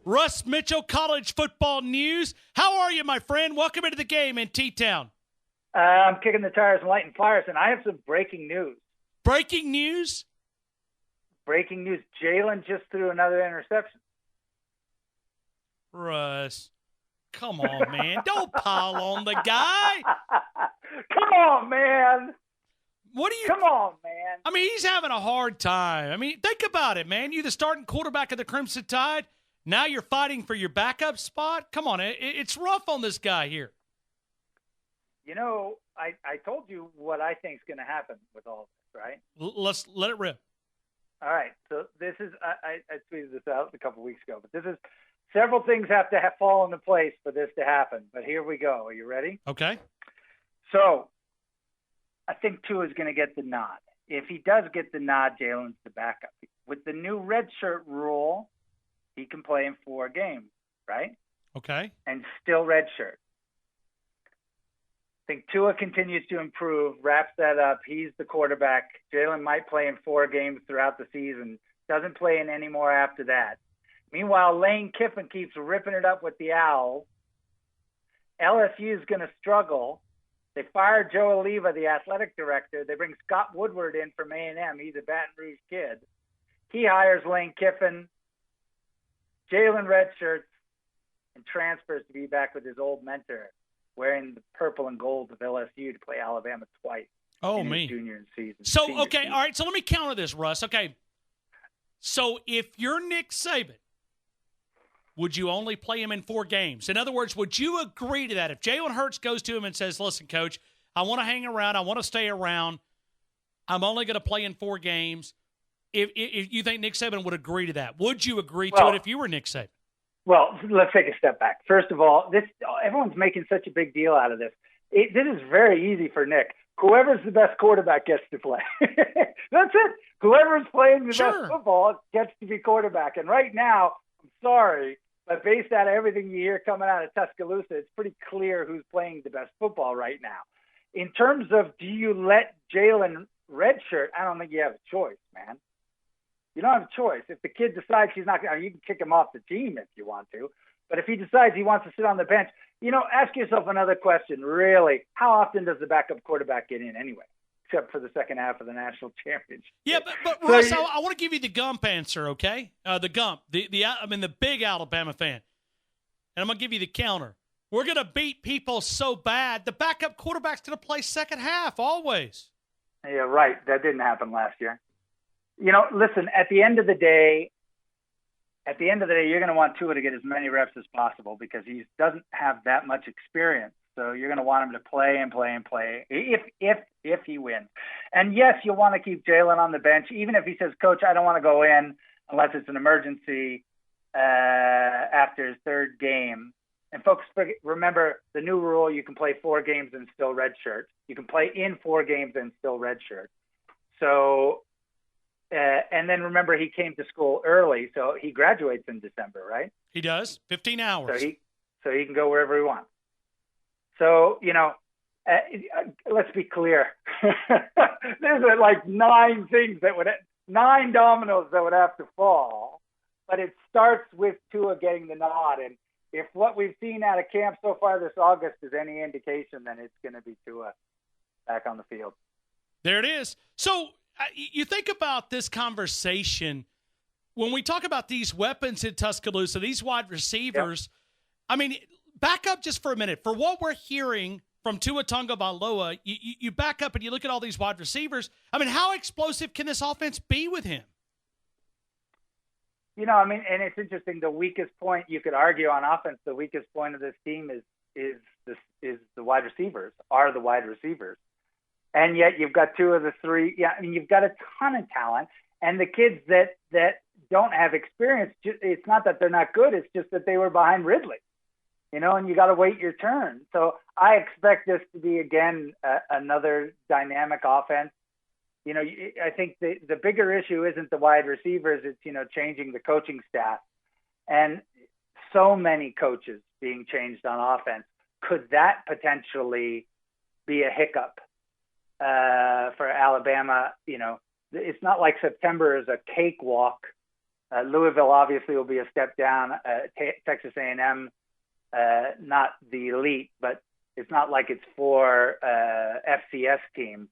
Russ Mitchell, college football news. How are you, my friend? Welcome into the game in T-Town. I'm kicking the tires and lighting fires, and I have some breaking news. Breaking news? Breaking news. Jalen just threw another interception. Russ, come on, man. Don't pile on the guy. Come on, man. Come on, man. I mean, he's having a hard time. I mean, think about it, man. You're the starting quarterback of the Crimson Tide. Now you're fighting for your backup spot? Come on, it's rough on this guy here. You know, I told you what I think is going to happen with all this, right? Let's let it rip. All right. So this is I tweeted this out a couple weeks ago, but this is several things have to fall into place for this to happen. But here we go. Are you ready? Okay. So I think Tua is going to get the nod. If he does get the nod, Jalen's the backup. With the new redshirt rule, he can play in 4 games, right? Okay. And still redshirt. I think Tua continues to improve, wraps that up. He's the quarterback. Jalen might play in 4 games throughout the season. Doesn't play in any more after that. Meanwhile, Lane Kiffin keeps ripping it up with the Owls. LSU is going to struggle. They fired Joe Oliva, the athletic director. They bring Scott Woodward in from A&M. He's a Baton Rouge kid. He hires Lane Kiffin. Jalen redshirts and transfers to be back with his old mentor, wearing the purple and gold of LSU to play Alabama twice. Oh, in me. his junior season. So, okay, all right. So let me counter this, Russ. Okay. So if you're Nick Saban, would you only play him in 4 games? In other words, would you agree to that? If Jalen Hurts goes to him and says, listen, coach, I want to hang around. I want to stay around. I'm only going to play in 4 games. If you think Nick Saban would agree to that, would you agree to it if you were Nick Saban? Well, let's take a step back. First of all, everyone's making such a big deal out of this. This is very easy for Nick. Whoever's the best quarterback gets to play. That's it. Whoever's playing the best football gets to be quarterback. And right now, I'm sorry, but based on everything you hear coming out of Tuscaloosa, it's pretty clear who's playing the best football right now. In terms of do you let Jalen redshirt, I don't think you have a choice, man. You don't have a choice. If the kid decides he's not going to, you can kick him off the team if you want to. But if he decides he wants to sit on the bench, ask yourself another question. Really, how often does the backup quarterback get in anyway, except for the second half of the national championship? Yeah, but so Russ, I want to give you the Gump answer, okay? The Gump, the big Alabama fan. And I'm going to give you the counter. We're going to beat people so bad, the backup quarterback's going to play second half always. Yeah, right. That didn't happen last year. Listen, at the end of the day, you're going to want Tua to get as many reps as possible because he doesn't have that much experience. So you're going to want him to play and play and play if he wins. And yes, you'll want to keep Jalen on the bench, even if he says, Coach, I don't want to go in unless it's an emergency after his 3rd game. And folks, remember the new rule, you can play 4 games and still redshirt. You can play in 4 games and still redshirt. So and then remember, he came to school early, so he graduates in December, right? He does, 15 hours. So he can go wherever he wants. So, let's be clear. There's like 9 dominoes that would have to fall, but it starts with Tua getting the nod. And if what we've seen out of camp so far this August is any indication, then it's going to be Tua back on the field. There it is. So, you think about this conversation when we talk about these weapons in Tuscaloosa, these wide receivers. Yep. I mean, back up just for a minute. For what we're hearing from Tua Tagovailoa, you back up and you look at all these wide receivers. I mean, how explosive can this offense be with him? And it's interesting. The weakest point you could argue on offense, the weakest point of this team is the wide receivers. Are the wide receivers. And yet you've got 2 of the 3. Yeah, I mean, you've got a ton of talent. And the kids that don't have experience, it's not that they're not good. It's just that they were behind Ridley, and you got to wait your turn. So I expect this to be, again, another dynamic offense. I think the bigger issue isn't the wide receivers. It's, changing the coaching staff. And so many coaches being changed on offense. Could that potentially be a hiccup? For Alabama, it's not like September is a cakewalk Louisville obviously will be a step down. Texas A&M, not the elite, but it's not like it's 4 FCS teams.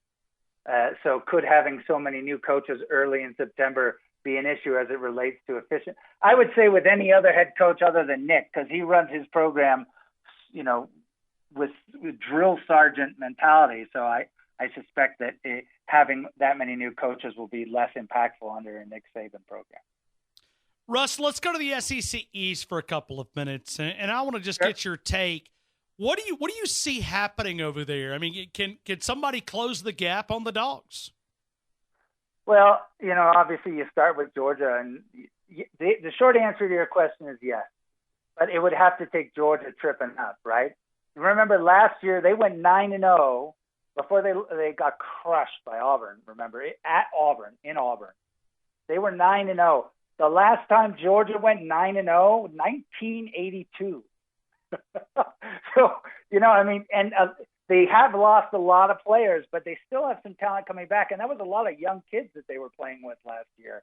So could having so many new coaches early in September be an issue as it relates to efficient? I would say with any other head coach other than Nick, because he runs his program, with drill sergeant mentality. So I suspect that having that many new coaches will be less impactful under a Nick Saban program. Russ, let's go to the SEC East for a couple of minutes, and I want to just get your take. What do you see happening over there? I mean, can somebody close the gap on the Dogs? Well, obviously you start with Georgia, and the short answer to your question is yes. But it would have to take Georgia tripping up, right? Remember last year they went 9-0 before they got crushed by Auburn. Remember, at Auburn, in Auburn, they were 9-0. The last time Georgia went 9-0, 1982. So, and they have lost a lot of players, but they still have some talent coming back. And that was a lot of young kids that they were playing with last year.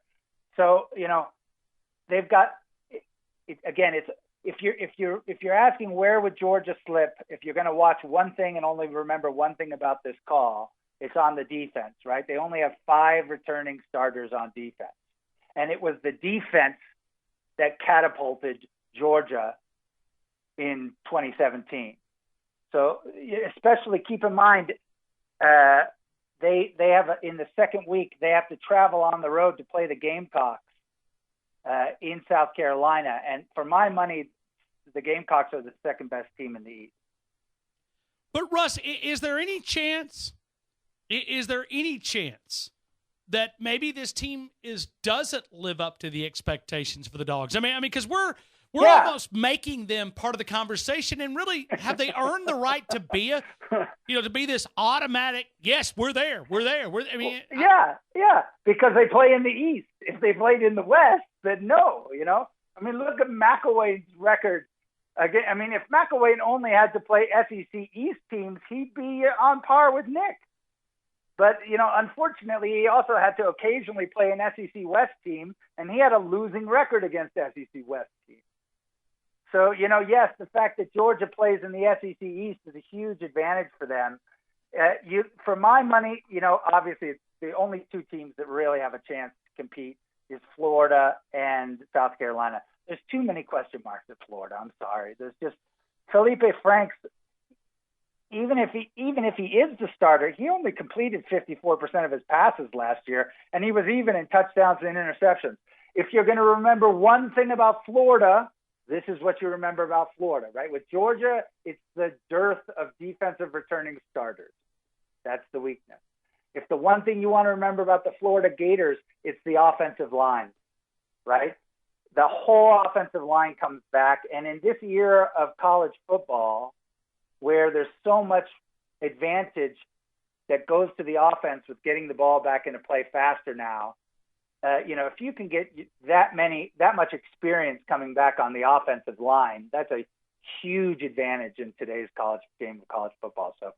So, they've got, if you're asking where would Georgia slip, if you're going to watch one thing and only remember one thing about this call, it's on the defense, right? They only have 5 returning starters on defense. And it was the defense that catapulted Georgia in 2017. So especially keep in mind, they have in the second week, they have to travel on the road to play the Gamecocks in South Carolina. And for my money, the Gamecocks are the second best team in the East. But Russ, is there any chance that maybe this team doesn't live up to the expectations for the Dogs? I mean, because we're almost making them part of the conversation, and really, have they earned the right to be to be this automatic? Yes, we're there. Because they play in the East. If they played in the West, then no. Look at McElwain's record. Again, if McElwain only had to play SEC East teams, he'd be on par with Nick. But, unfortunately, he also had to occasionally play an SEC West team, and he had a losing record against SEC West teams. So, yes, the fact that Georgia plays in the SEC East is a huge advantage for them. For my money, obviously it's the only 2 teams that really have a chance to compete is Florida and South Carolina. There's too many question marks at Florida. I'm sorry. There's just Felipe Franks. Even if he is the starter, he only completed 54% of his passes last year, and he was even in touchdowns and interceptions. If you're going to remember one thing about Florida, this is what you remember about Florida, right? With Georgia, it's the dearth of defensive returning starters. That's the weakness. If the one thing you want to remember about the Florida Gators, it's the offensive line, right? The whole offensive line comes back. And in this era of college football, where there's so much advantage that goes to the offense with getting the ball back into play faster now, if you can get that much experience coming back on the offensive line, that's a huge advantage in today's game of college football. So,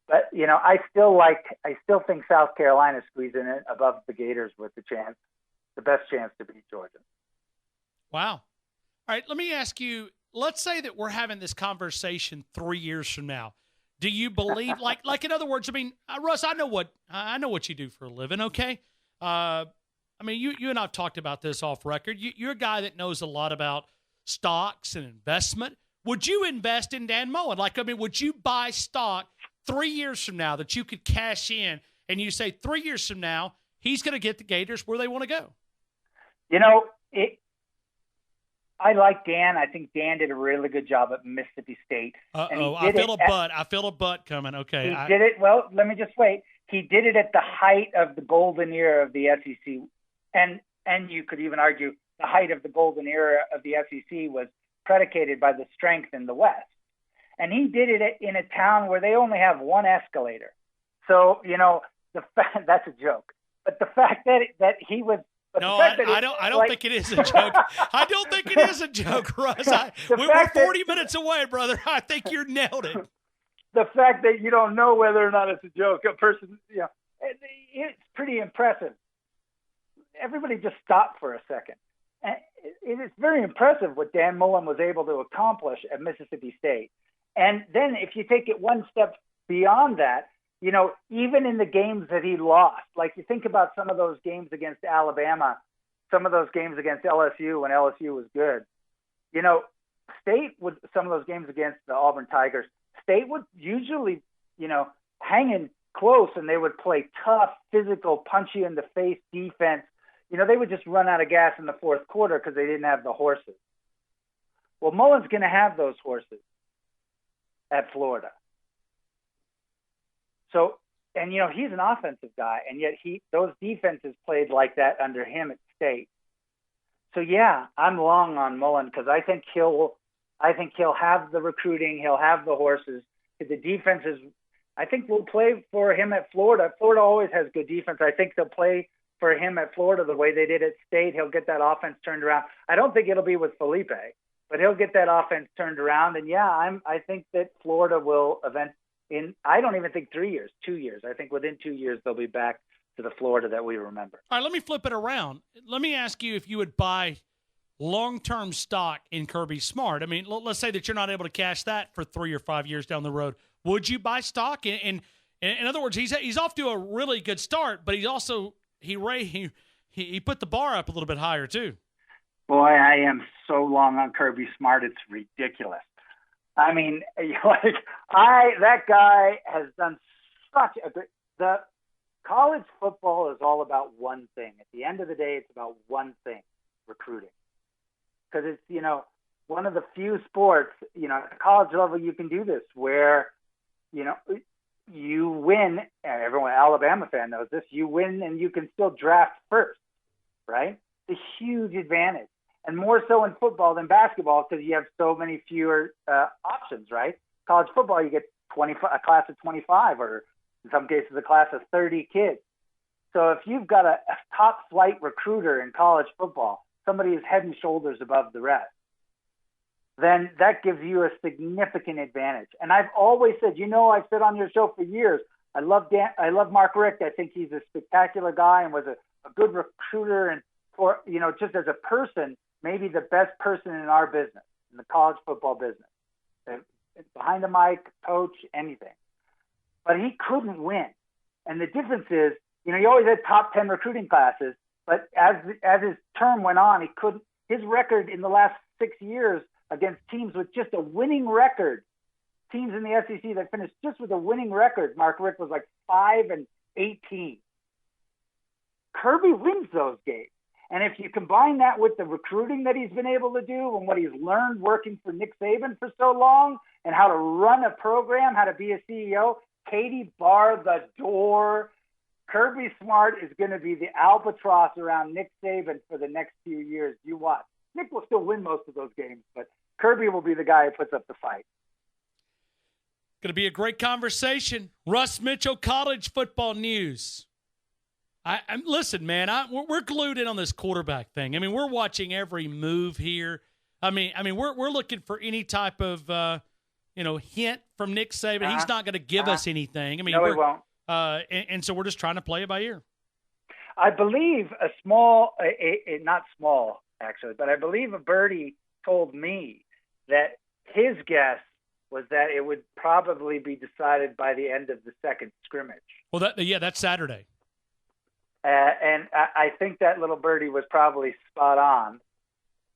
but I still think South Carolina squeezing it above the Gators with the best chance to beat Georgia. Wow. All right, let me ask you, let's say that we're having this conversation 3 years from now. Do you believe, like in other words, Russ, I know what you do for a living, okay? You and I have talked about this off record. You're a guy that knows a lot about stocks and investment. Would you invest in Dan Mullen? Would you buy stock 3 years from now that you could cash in and you say 3 years from now, he's going to get the Gators where they want to go? I like Dan. I think Dan did a really good job at Mississippi State. I feel a butt coming. Okay. He did it. Well, let me just wait. He did it at the height of the golden era of the SEC. And you could even argue the height of the golden era of the SEC was predicated by the strength in the West. And he did it in a town where they only have one escalator. So, that's a joke. But the fact that he was I don't think it is a joke. I don't think it is a joke, Russ. We're 40 minutes away, brother. I think you nailed it. The fact that you don't know whether or not it's a joke, it's pretty impressive. Everybody just stop for a second. it's very impressive what Dan Mullen was able to accomplish at Mississippi State. And then if you take it one step beyond that, even in the games that he lost, like you think about some of those games against Alabama, some of those games against LSU when LSU was good, State would, some of those games against the Auburn Tigers, State would usually, hang in close, and they would play tough, physical, punch you in the face defense. They would just run out of gas in the fourth quarter because they didn't have the horses. Well, Mullen's going to have those horses at Florida. So, and he's an offensive guy, and yet those defenses played like that under him at State. So yeah, I'm long on Mullen because I think he'll have the recruiting, he'll have the horses. The defenses, I think, will play for him at Florida. Florida always has good defense. I think they'll play for him at Florida the way they did at State. He'll get that offense turned around. I don't think it'll be with Felipe, but he'll get that offense turned around. And yeah, I think that Florida will I don't even think 3 years, 2 years. I think within 2 years they'll be back to the Florida that we remember. All right, let me flip it around. Let me ask you if you would buy long-term stock in Kirby Smart. I mean, let's say that you're not able to cash that for 3 or 5 years down the road. Would you buy stock? In other words, he's off to a really good start, but he's also he put the bar up a little bit higher too. Boy, I am so long on Kirby Smart, it's ridiculous. I mean, that guy has done such a good. The college football is all about one thing. At the end of the day, it's about one thing: recruiting. Because it's one of the few sports at the college level you can do this where you win. Everyone, Alabama fan knows this. You win and you can still draft first, right? It's a huge advantage. And more so in football than basketball because you have so many fewer options, right? College football, you get a class of 25 or in some cases a class of 30 kids. So if you've got a top flight recruiter in college football, somebody who's head and shoulders above the rest, then that gives you a significant advantage. And I've always said, I've said on your show for years, I love Mark Richt. I think he's a spectacular guy and was a good recruiter and for, just as a person, maybe the best person in our business, in the college football business. Behind the mic, coach, anything. But he couldn't win. And the difference is, he always had top 10 recruiting classes, but as his term went on, his record in the last 6 years against teams with just a winning record, teams in the SEC that finished just with a winning record, Mark Richt was like 5-18. Kirby wins those games. And if you combine that with the recruiting that he's been able to do and what he's learned working for Nick Saban for so long and how to run a program, how to be a CEO, Katie bar the door. Kirby Smart is going to be the albatross around Nick Saban for the next few years. You watch. Nick will still win most of those games, but Kirby will be the guy who puts up the fight. Going to be a great conversation. Russ Mitchell, college football news. Listen, man. We're glued in on this quarterback thing. I mean, we're watching every move here. I mean, we're looking for any type of hint from Nick Saban. He's not going to give us anything. I mean, no, he won't. And so we're just trying to play it by ear. I believe not small actually, but I believe a birdie told me that his guess was that it would probably be decided by the end of the second scrimmage. Well, that's Saturday. And I think that little birdie was probably spot on,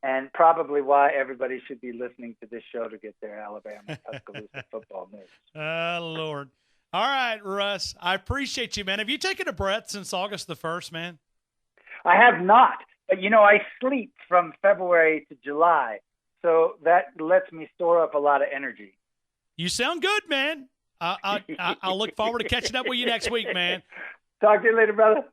and probably why everybody should be listening to this show to get their Alabama Tuscaloosa football news. Lord. All right, Russ. I appreciate you, man. Have you taken a breath since August the 1st, man? I have not. But, I sleep from February to July, so that lets me store up a lot of energy. You sound good, man. I'll look forward to catching up with you next week, man. Talk to you later, brother.